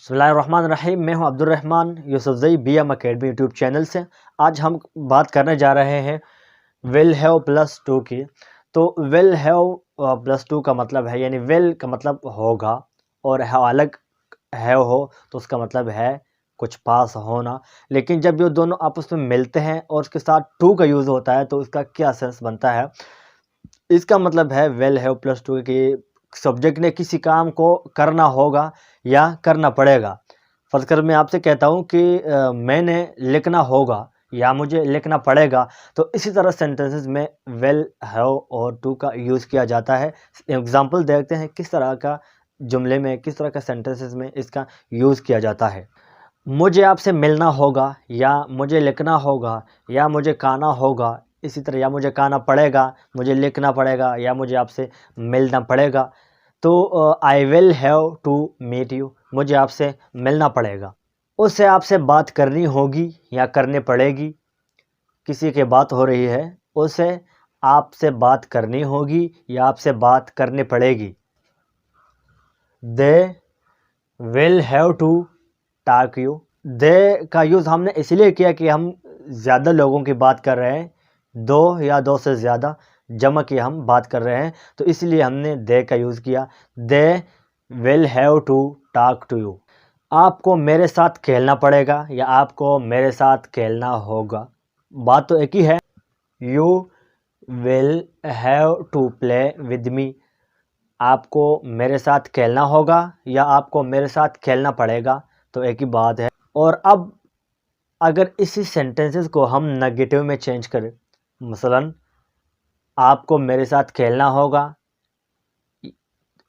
बिस्मिल्लाहिर्रहमानिर्रहीम। मैं हूं Abdurrahman Yousafzai BM academy YouTube channel से। आज हम बात करने जा रहे हैं विल हैव प्लस टू की। तो विल हैव प्लस टू का मतलब है, यानी विल का मतलब होगा और हैव अलग हैव हो तो उसका मतलब है कुछ पास होना। लेकिन जब ये दोनों आपस में मिलते हैं और उसके साथ टू का यूज़ होता है तो इसका क्या सेंस बनता है। इसका मतलब है विल हैव प्लस टू की सब्जेक्ट ने किसी काम को करना होगा या करना पड़ेगा। फ़र्ज़ कर मैं आपसे कहता हूँ कि मैंने लिखना होगा या मुझे लिखना पड़ेगा, तो इसी तरह सेंटेंसेस में विल हैव और टू का यूज़ किया जाता है। एग्ज़ाम्पल देखते हैं किस तरह का जुमले में, किस तरह का सेंटेंसेस में इसका यूज़ किया जाता है। मुझे आपसे मिलना होगा या मुझे लिखना होगा या मुझे खाना होगा, इसी तरह या मुझे खाना पड़ेगा, मुझे लिखना पड़ेगा या मुझे आपसे मिलना पड़ेगा। तो I will have to meet you, मुझे आपसे मिलना पड़ेगा। उससे आपसे बात करनी होगी या करनी पड़ेगी, किसी की बात हो रही है, उससे आपसे बात करनी होगी या आपसे बात करनी पड़ेगी। They will have to talk you. They का यूज़ हमने इसलिए किया कि हम ज़्यादा लोगों की बात कर रहे हैं, दो या दो से ज़्यादा जमा की हम बात कर रहे हैं, तो इसलिए हमने दे का यूज़ किया। They will have to talk to you. आपको मेरे साथ खेलना पड़ेगा या आपको मेरे साथ खेलना होगा, बात तो एक ही है। You will have to play with me. आपको मेरे साथ खेलना होगा या आपको मेरे साथ खेलना पड़ेगा, तो एक ही बात है। और अब अगर इसी सेंटेंसेस को हम नेगेटिव में चेंज करें, मसलन आपको मेरे साथ खेलना होगा,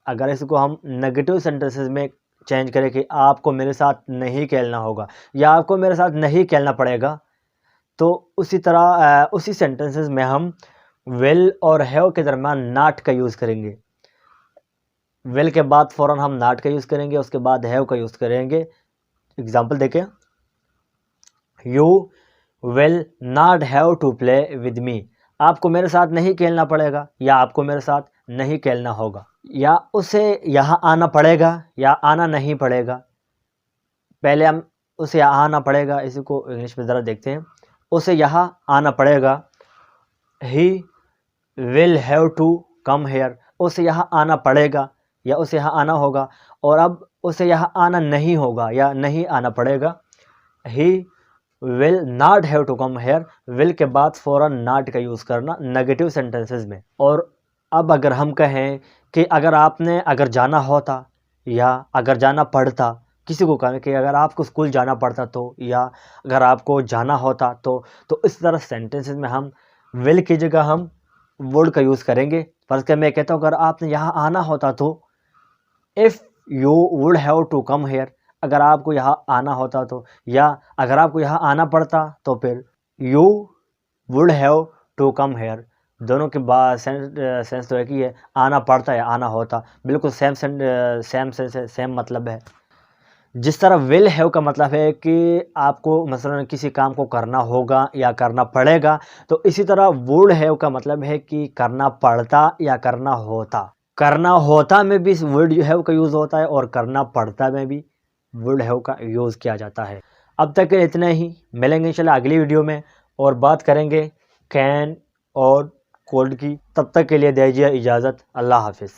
अगर इसको हम नेगेटिव सेंटेंसेस में चेंज करें कि आपको मेरे साथ नहीं खेलना होगा या आपको मेरे साथ नहीं खेलना पड़ेगा, तो उसी तरह उसी सेंटेंसेस में हम विल और हैव के दरम्यान नॉट का यूज़ करेंगे। विल के बाद फ़ौरन हम नॉट का यूज़ करेंगे, उसके बाद हैव का यूज़ करेंगे। एग्जाम्पल देखें, you will not have to play with me. आपको मेरे साथ नहीं खेलना पड़ेगा या आपको मेरे साथ नहीं खेलना होगा। या उसे यहाँ आना पड़ेगा या आना नहीं पड़ेगा। पहले हम उसे यहाँ आना पड़ेगा, इसी को इंग्लिश में ज़रा देखते हैं। उसे यहाँ आना पड़ेगा, he will have to come here. उसे यहाँ आना पड़ेगा या उसे यहाँ आना होगा। और अब उसे यहाँ आना नहीं होगा या नहीं आना पड़ेगा, he will not have to come here. Will के बाद फ़ौरन नॉट का यूज़ करना नेगेटिव सेंटेंसेस में। और अब अगर हम कहें कि अगर जाना होता या अगर जाना पड़ता, किसी को कहें कि अगर आपको स्कूल जाना पड़ता तो, या अगर आपको जाना होता तो इस तरह सेंटेंसेस में हम विल की जगह हम वुड का यूज़ करेंगे। फर्ज़ कर मैं कहता हूँ अगर आपने यहाँ आना होता तो, if you would have to come here, अगर आपको यहाँ आना होता तो, या अगर आपको यहाँ आना पड़ता तो फिर you would have to come here. दोनों के बाद सेंस तो एक ही है, आना पड़ता या आना होता, बिल्कुल सेम सेंस है, सेम मतलब है। जिस तरह विल हैव का मतलब है कि आपको मसलन किसी काम को करना होगा या करना पड़ेगा, तो इसी तरह वुड हैव का मतलब है कि करना पड़ता या करना होता। करना होता में भी वुड हैव का यूज़ होता है और करना पड़ता में भी वुड हैव का यूज़ किया जाता है। अब तक के इतना ही, मिलेंगे इंशाल्लाह अगली वीडियो में और बात करेंगे कैन और कोल्ड की। तब तक के लिए दीजिए इजाज़त। अल्लाह हाफिज़।